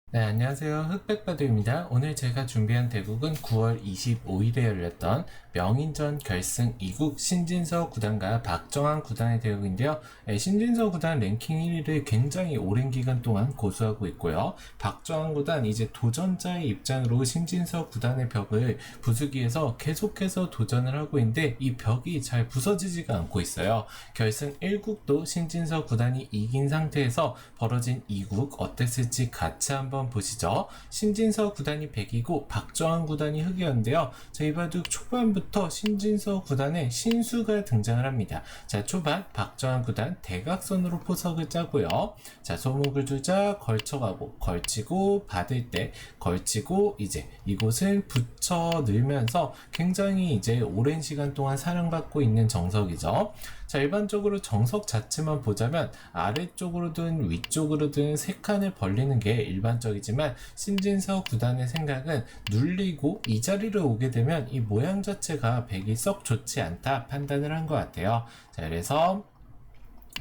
네, 안녕하세요. 흑백바두입니다. 오늘 제가 준비한 대국은 9월 25일에 열렸던 명인전 결승 2국 신진서 구단과 박정환 구단의 대국인데요. 신진서 구단 랭킹 1위를 굉장히 오랜 기간 동안 고수하고 있고요. 박정환 구단 이제 도전자의 입장으로 신진서 구단의 벽을 부수기 위해서 계속해서 도전을 하고 있는데 이 벽이 잘 부서지지가 않고 있어요. 결승 1국도 신진서 구단이 이긴 상태에서 벌어진 2국 어땠을지 같이 한번 보시죠. 신진서 구단이 100이고 박정환 구단이 흑이었는데요. 자, 이 바둑 초반부터 신진서 구단의 신수가 등장을 합니다. 자, 초반 박정환 구단 대각선으로 포석을 짜고요. 자, 소목을 두자 걸쳐가고 걸치고 받을 때 걸치고 이제 이곳을 붙여 넣으면서 굉장히 이제 오랜 시간 동안 사랑받고 있는 정석이죠. 자, 일반적으로 정석 자체만 보자면 아래쪽으로든 위쪽으로든 세 칸을 벌리는 게 일반적이지만 신진서 구단의 생각은 눌리고 이 자리로 오게 되면 이 모양 자체가 백이 썩 좋지 않다 판단을 한 것 같아요. 자, 그래서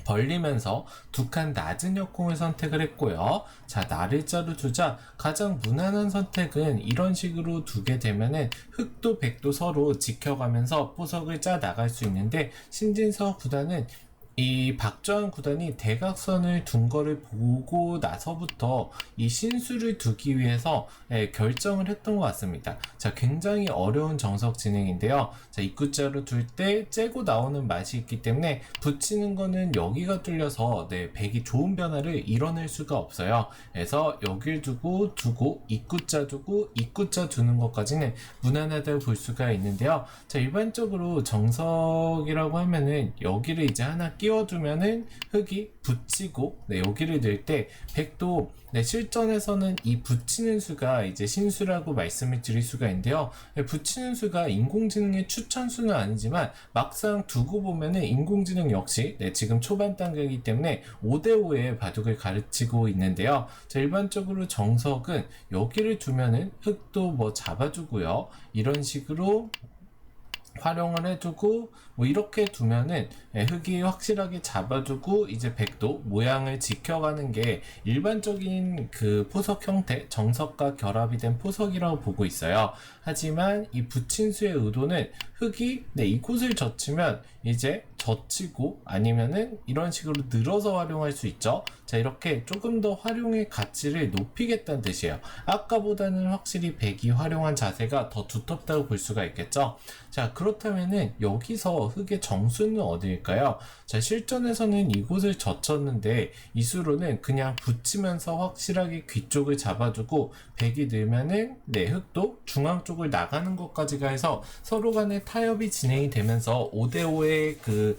벌리면서 두 칸 낮은 역공을 선택을 했고요. 자, 날일자로 두자 가장 무난한 선택은 이런 식으로 두게 되면은 흑도 백도 서로 지켜가면서 포석을 짜 나갈 수 있는데 신진서 구단은 이 박정환 구단이 대각선을 둔 거를 보고 나서부터 이 신수를 두기 위해서 결정을 했던 것 같습니다. 자, 굉장히 어려운 정석 진행인데요. 자, 입구자로 둘 때 째고 나오는 맛이 있기 때문에 붙이는 거는 여기가 뚫려서 백이 좋은 변화를 이뤄낼 수가 없어요. 그래서 여길 두고 입구자 두고 입구자 두는 것까지는 무난하다고 볼 수가 있는데요. 자, 일반적으로 정석이라고 하면은 여기를 이제 하나 끼워두면은 흙이 붙이고 여기를 넣을 때 백도 실전에서는 이 붙이는 수가 이제 신수라고 말씀을 드릴 수가 있는데요. 붙이는 수가 인공지능의 추천수는 아니지만 막상 두고 보면은 인공지능 역시 지금 초반 단계이기 때문에 5대5의 바둑을 가르치고 있는데요. 자, 일반적으로 정석은 여기를 두면은 흙도 뭐 잡아주고요. 이런 식으로 활용을 해두고 뭐 이렇게 두면은 흙이 확실하게 잡아주고 이제 백도 모양을 지켜가는 게 일반적인 그 포석 형태 정석과 결합이 된 포석이라고 보고 있어요. 하지만 이 붙임수의 의도는 흙이 이곳을 젖히면 이제 젖히고 아니면은 이런 식으로 늘어서 활용할 수 있죠. 자, 이렇게 조금 더 활용의 가치를 높이겠다는 뜻이에요. 아까보다는 확실히 백이 활용한 자세가 더 두텁다고 볼 수가 있겠죠. 자, 그렇다면은 여기서 흙의 정수는 어디일까요? 자, 실전에서는 이곳을 젖혔는데 이수로는 그냥 붙이면서 확실하게 귀 쪽을 잡아주고 백이 늘면은 흙도 중앙 쪽을 나가는 것까지가 해서 서로 간의 타협이 진행이 되면서 5대5의 그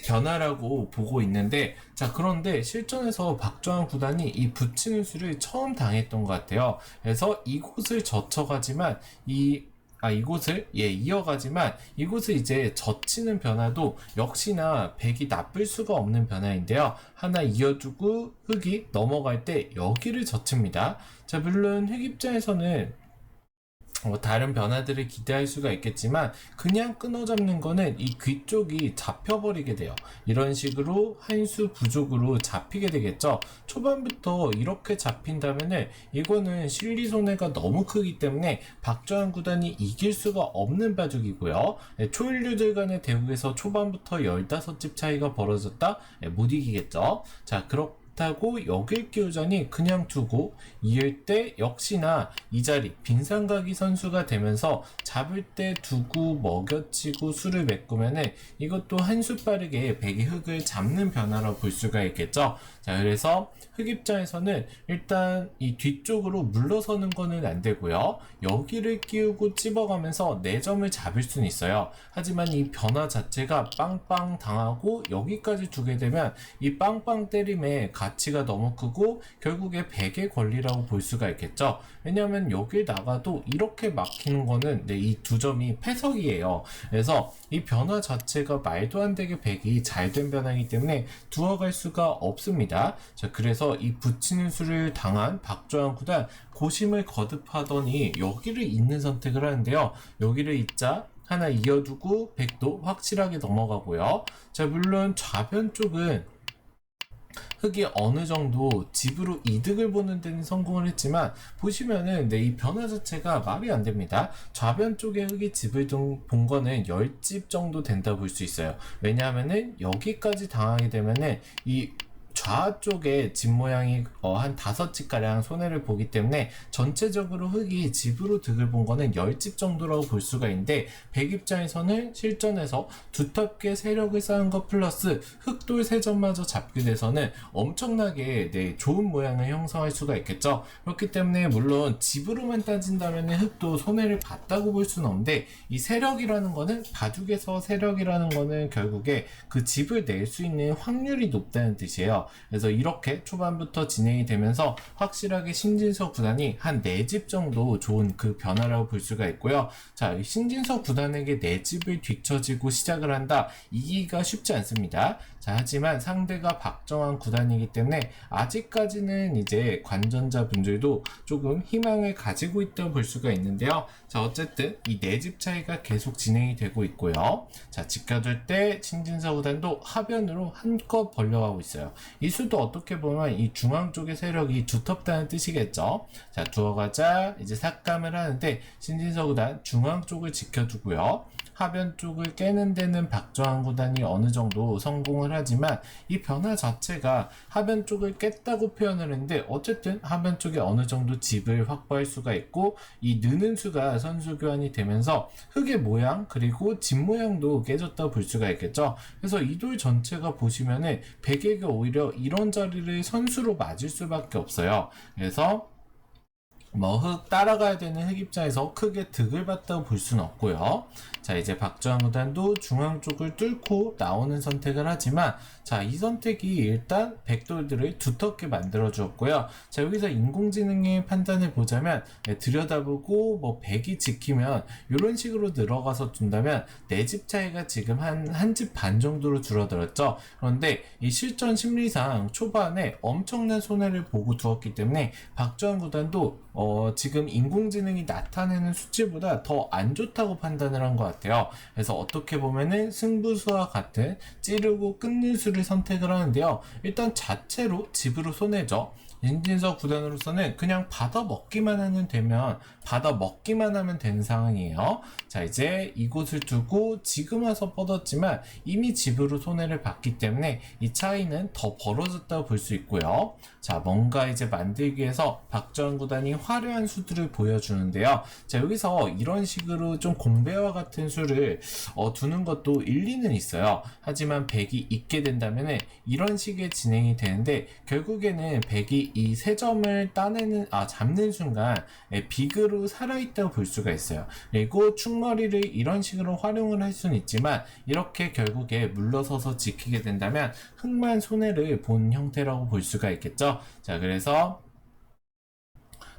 변화라고 보고 있는데, 자, 그런데 실전에서 박정환 구단이 이 붙이는 수를 처음 당했던 것 같아요. 그래서 이곳을 젖혀가지만 이곳을 이어가지만 이곳을 이제 젖히는 변화도 역시나 백이 나쁠 수가 없는 변화인데요. 하나 이어두고 흙이 넘어갈 때 여기를 젖힙니다. 자, 물론 흙 입장에서는 다른 변화들을 기대할 수가 있겠지만 그냥 끊어잡는 거는 이 귀 쪽이 잡혀버리게 돼요. 이런 식으로 한 수 부족으로 잡히게 되겠죠. 초반부터 이렇게 잡힌다면은 이거는 실리 손해가 너무 크기 때문에 박정환 구단이 이길 수가 없는 바둑이고요. 초일류들 간의 대국에서 초반부터 15집 차이가 벌어졌다? 못 이기겠죠. 자, 그렇다고 여길 끼우자니 그냥 두고 이을 때 역시나 이 자리 빈상각이 선수가 되면서 잡을 때 두고 먹여치고 수를 메꾸면은 이것도 한 수 빠르게 백이 흙을 잡는 변화로 볼 수가 있겠죠. 자, 그래서 흙 입장에서는 일단 이 뒤쪽으로 물러서는 거는 안 되고요. 여기를 끼우고 찝어가면서 4점을 잡을 수는 있어요. 하지만 이 변화 자체가 빵빵 당하고 여기까지 두게 되면 이 빵빵 때림의 가치가 너무 크고 결국에 백의 권리라고 볼 수가 있겠죠. 왜냐하면 여길 나가도 이렇게 막히는 거는 이 두 점이 패석이에요. 그래서 이 변화 자체가 말도 안 되게 백이 잘 된 변화이기 때문에 두어갈 수가 없습니다. 자, 그래서 이 붙이는 수를 당한 박정환 구단 고심을 거듭하더니 여기를 잇는 선택을 하는데요. 여기를 잇자 하나 이어두고 백도 확실하게 넘어가고요. 자, 물론 좌변 쪽은 흙이 어느 정도 집으로 이득을 보는 데는 성공을 했지만 보시면은 이 변화 자체가 말이 안 됩니다. 좌변 쪽에 흙이 집을 본 거는 10집 정도 된다 볼 수 있어요. 왜냐하면은 여기까지 당하게 되면은 이 좌쪽에 집 모양이 한 5집가량 손해를 보기 때문에 전체적으로 흙이 집으로 득을 본 거는 10집 정도라고 볼 수가 있는데, 백 입장에서는 실전에서 두텁게 세력을 쌓은 것 플러스 흙돌 3점마저 잡게 돼서는 엄청나게 좋은 모양을 형성할 수가 있겠죠. 그렇기 때문에 물론 집으로만 따진다면 흙도 손해를 봤다고 볼 수는 없는데, 이 세력이라는 거는 바둑에서 세력이라는 거는 결국에 그 집을 낼 수 있는 확률이 높다는 뜻이에요. 그래서 이렇게 초반부터 진행이 되면서 확실하게 신진서 구단이 한 4집 정도 좋은 그 변화라고 볼 수가 있고요. 자, 신진서 구단에게 4집을 뒤처지고 시작을 한다, 이기기가 쉽지 않습니다. 자, 하지만 상대가 박정환 구단이기 때문에 아직까지는 이제 관전자 분들도 조금 희망을 가지고 있다고 볼 수가 있는데요. 자, 어쨌든 이 4집 차이가 계속 진행이 되고 있고요. 자, 지켜줄 때 신진서 구단도 하변으로 한껏 벌려가고 있어요. 이 수도 어떻게 보면 이 중앙 쪽의 세력이 두텁다는 뜻이겠죠. 자, 두어가자 이제 삭감을 하는데 신진서 구단 중앙 쪽을 지켜주고요. 하변 쪽을 깨는 데는 박정환 구단이 어느 정도 성공을 하지만 이 변화 자체가 하변 쪽을 깼다고 표현을 했는데, 어쨌든 하변 쪽에 어느 정도 집을 확보할 수가 있고, 이 느는 수가 선수 교환이 되면서 흙의 모양 그리고 집 모양도 깨졌다고 볼 수가 있겠죠. 그래서 이 돌 전체가 보시면은 백에게 오히려 이런 자리를 선수로 맞을 수밖에 없어요. 그래서 흙 따라가야 되는 흙 입장에서 크게 득을 봤다고 볼 수는 없고요. 자, 이제 박정환 구단도 중앙 쪽을 뚫고 나오는 선택을 하지만, 자, 이 선택이 일단 백돌들을 두텁게 만들어 주었고요. 자, 여기서 인공지능의 판단을 보자면 들여다보고 백이 지키면 이런 식으로 들어가서 둔다면 4집 차이가 지금 한 집 반 정도로 줄어들었죠. 그런데 이 실전 심리상 초반에 엄청난 손해를 보고 두었기 때문에 박정환 구단도 지금 인공지능이 나타내는 수치보다 더 안 좋다고 판단을 한 것 같아요. 그래서 어떻게 보면은 승부수와 같은 찌르고 끊는 수를 선택을 하는데요. 일단 자체로 집으로 손해죠. 신진서 구단으로서는 그냥 받아 먹기만 하면 되는 상황이에요. 자, 이제 이곳을 두고 지금 와서 뻗었지만 이미 집으로 손해를 봤기 때문에 이 차이는 더 벌어졌다고 볼 수 있고요. 자, 뭔가 이제 만들기 위해서 박정환 구단이 화려한 수들을 보여주는데요. 자, 여기서 이런 식으로 좀 공배와 같은 수를 두는 것도 일리는 있어요. 하지만 백이 있게 된다면 이런 식의 진행이 되는데, 결국에는 백이 이 3점을 잡는 순간 빅으로 살아있다고 볼 수가 있어요. 그리고 충머리를 이런 식으로 활용을 할 수는 있지만, 이렇게 결국에 물러서서 지키게 된다면 흑만 손해를 본 형태라고 볼 수가 있겠죠. 자, 그래서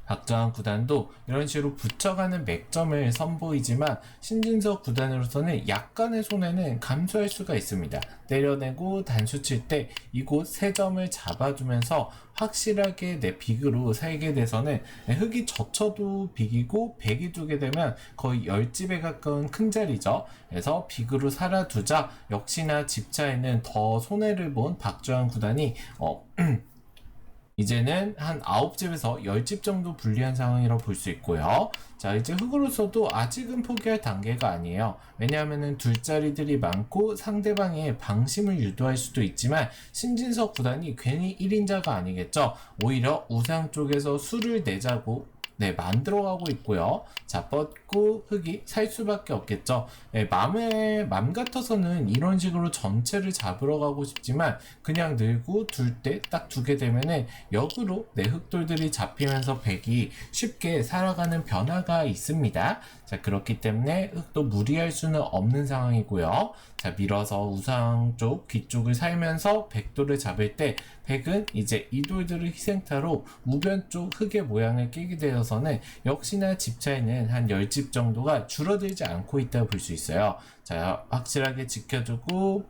박정환 구단도 이런 식으로 붙여가는 맥점을 선보이지만 신진서 구단으로서는 약간의 손해는 감수할 수가 있습니다. 때려내고 단수 칠 때 이곳 3점을 잡아주면서 확실하게 내 빅으로 살게 돼서는 흙이 젖혀도 빅이고 백이 두게 되면 거의 10집에 가까운 큰 자리죠. 그래서 빅으로 살아두자 역시나 집차에는 더 손해를 본 박정환 구단이 이제는 한 9집에서 10집 정도 불리한 상황이라고 볼 수 있고요. 자, 이제 흙으로서도 아직은 포기할 단계가 아니에요. 왜냐하면 둘자리들이 많고 상대방의 방심을 유도할 수도 있지만 신진석 구단이 괜히 1인자가 아니겠죠. 오히려 우상 쪽에서 수를 내자고 만들어가고 있고요. 자, 뻗고 흙이 살 수밖에 없겠죠. 맘 같아서는 이런 식으로 전체를 잡으러 가고 싶지만 그냥 늘고 둘 때 딱 두게 되면은 역으로 흙돌들이 잡히면서 백이 쉽게 살아가는 변화가 있습니다. 자, 그렇기 때문에 흙도 무리할 수는 없는 상황이고요. 자, 밀어서 우상 쪽 뒤쪽을 살면서 백돌을 잡을 때 백은 이제 이 돌들을 희생타로 우변 쪽 흙의 모양을 끼게 되어서는 역시나 집 차이는 한 10집 정도가 줄어들지 않고 있다고 볼 수 있어요. 자, 확실하게 지켜주고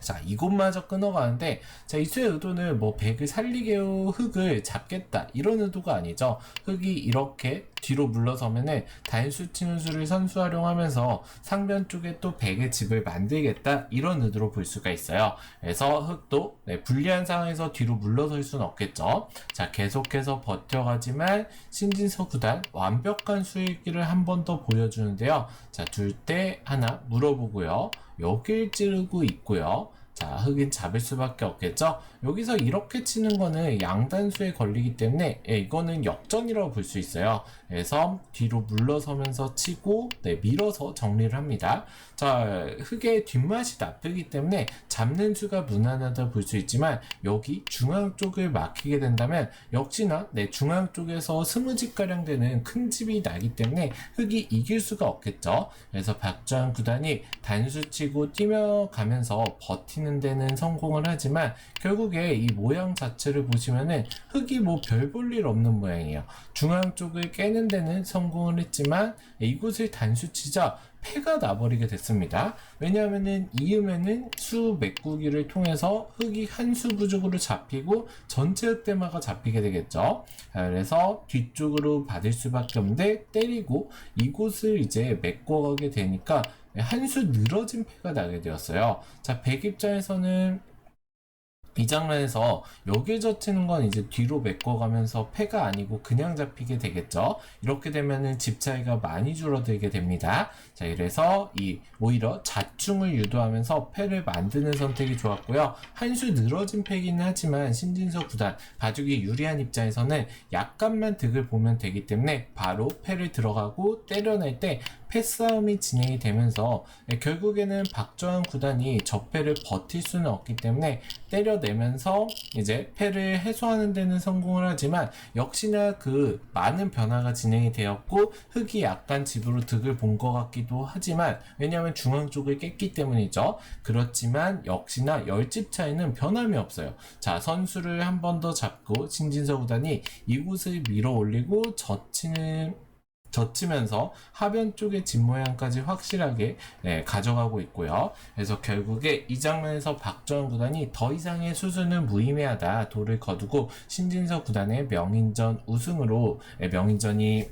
자, 이곳마저 끊어가는데, 자, 이수의 의도는 뭐 백을 살리게요, 흑을 잡겠다 이런 의도가 아니죠. 흑이 이렇게 뒤로 물러서면은 단수 치는 수를 선수 활용하면서 상변 쪽에 또 백의 집을 만들겠다 이런 의도로 볼 수가 있어요. 그래서 흑도 불리한 상황에서 뒤로 물러설 수는 없겠죠. 자, 계속해서 버텨가지만 신진서 구단 완벽한 수익기를 한 번 더 보여주는데요. 자, 둘 때 하나 물어보고요. 여길 찌르고 있고요. 자, 흑인 잡을 수밖에 없겠죠. 여기서 이렇게 치는 거는 양단수에 걸리기 때문에 이거는 역전이라고 볼 수 있어요. 그래서 뒤로 물러서면서 치고 밀어서 정리를 합니다. 자, 흑의 뒷맛이 나쁘기 때문에 잡는 수가 무난하다 볼 수 있지만 여기 중앙 쪽을 막히게 된다면 역시나 중앙 쪽에서 스무집가량 되는 큰 집이 나기 때문에 흑이 이길 수가 없겠죠. 그래서 박주환 구단이 단수 치고 뛰며 가면서 버티는 데는 성공을 하지만 결국에 이 모양 자체를 보시면은 흑이 뭐 별 볼 일 없는 모양이에요. 중앙 쪽을 깨는 데는 성공을 했지만 이곳을 단수 치자 패가 나버리게 됐습니다. 왜냐하면은 이음에는 수 메꾸기를 통해서 흑이 한 수 부족으로 잡히고 전체 흑대마가 잡히게 되겠죠. 그래서 뒤쪽으로 받을 수밖에 없는데 때리고 이곳을 이제 메꿔가게 되니까 한 수 늘어진 패가 나게 되었어요. 자, 백 입장에서는 이 장면에서 여길 젖히는 건 이제 뒤로 메꿔가면서 패가 아니고 그냥 잡히게 되겠죠. 이렇게 되면은 집 차이가 많이 줄어들게 됩니다. 자, 이래서 오히려 자충을 유도하면서 패를 만드는 선택이 좋았고요. 한 수 늘어진 패기는 하지만 신진서 구단 봐주기 유리한 입장에서는 약간만 득을 보면 되기 때문에 바로 패를 들어가고 때려낼 때 패싸움이 진행이 되면서 결국에는 박주환 구단이 적패를 버틸 수는 없기 때문에 때려내면서 이제 패를 해소하는 데는 성공을 하지만 역시나 그 많은 변화가 진행이 되었고 흑이 약간 집으로 득을 본 것 같기도 하지만 왜냐하면 중앙 쪽을 깼기 때문이죠. 그렇지만 역시나 10집 차이는 변함이 없어요. 자, 선수를 한 번 더 잡고 신진서 구단이 이곳을 밀어 올리고 젖히면서 하변 쪽의 집 모양까지 확실하게 가져가고 있고요. 그래서 결국에 이 장면에서 박주환 구단이 더 이상의 수순은 무의미하다 도를 거두고 신진서 구단의 명인전 우승으로 명인전이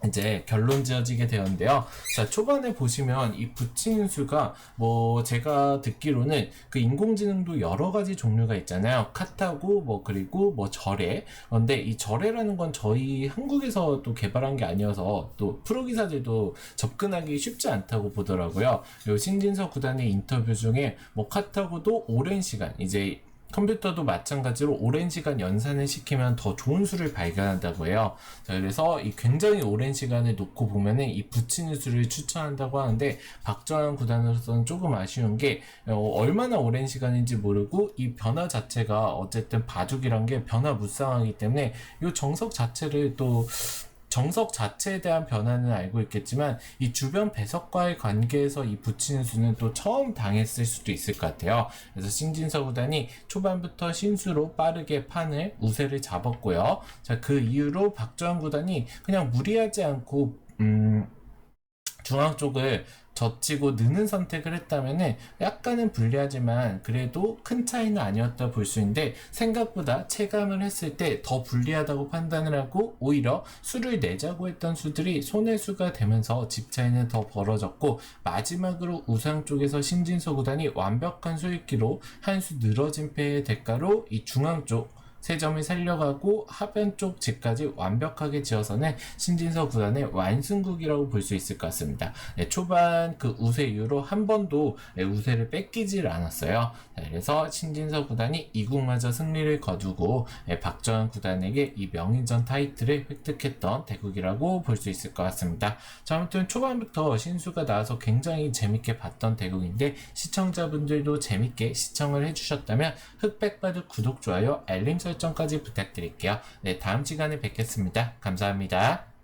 이제 결론 지어지게 되었는데요. 자, 초반에 보시면 이 붙이는 수가 뭐 제가 듣기로는 그 인공지능도 여러 가지 종류가 있잖아요. 카타고 뭐 그리고 뭐 절에. 근데 이 절에라는 건 저희 한국에서 또 개발한 게 아니어서 또 프로 기사들도 접근하기 쉽지 않다고 보더라고요. 그리고 신진서 구단의 인터뷰 중에 뭐 카타고도 오랜 시간 이제 컴퓨터도 마찬가지로 오랜 시간 연산을 시키면 더 좋은 수를 발견한다고 해요. 자, 그래서 이 굉장히 오랜 시간을 놓고 보면은 이 붙이는 수를 추천한다고 하는데 박주환 구단으로서는 조금 아쉬운 게 얼마나 오랜 시간인지 모르고 이 변화 자체가 어쨌든 바둑이란 게 변화무쌍하기 때문에 이 정석 자체를 또 정석 자체에 대한 변화는 알고 있겠지만 이 주변 배석과의 관계에서 이 붙이는 수는 또 처음 당했을 수도 있을 것 같아요. 그래서 신진서 구단이 초반부터 신수로 빠르게 판을 우세를 잡았고요. 자, 그 이후로 박주환 구단이 그냥 무리하지 않고 중앙 쪽을 젖히고 느는 선택을 했다면은 약간은 불리하지만 그래도 큰 차이는 아니었다 볼 수 있는데 생각보다 체감을 했을 때 더 불리하다고 판단을 하고 오히려 수를 내자고 했던 수들이 손해수가 되면서 집 차이는 더 벌어졌고 마지막으로 우상 쪽에서 신진서 구단이 완벽한 수익기로 한 수 늘어진 패의 대가로 이 중앙 쪽 3점을 살려가고 하변 쪽 집까지 완벽하게 지어서는 신진서 구단의 완승국이라고 볼 수 있을 것 같습니다. 초반 그 우세 이후로 한 번도 우세를 뺏기질 않았어요. 그래서 신진서 구단이 이국마저 승리를 거두고 박주환 구단에게 이 명인전 타이틀을 획득했던 대국이라고 볼 수 있을 것 같습니다. 자, 아무튼 초반부터 신수가 나와서 굉장히 재밌게 봤던 대국인데 시청자분들도 재밌게 시청을 해주셨다면 흑백바둑 구독, 좋아요, 알림 설정까지 부탁드릴게요. 네, 다음 시간에 뵙겠습니다. 감사합니다.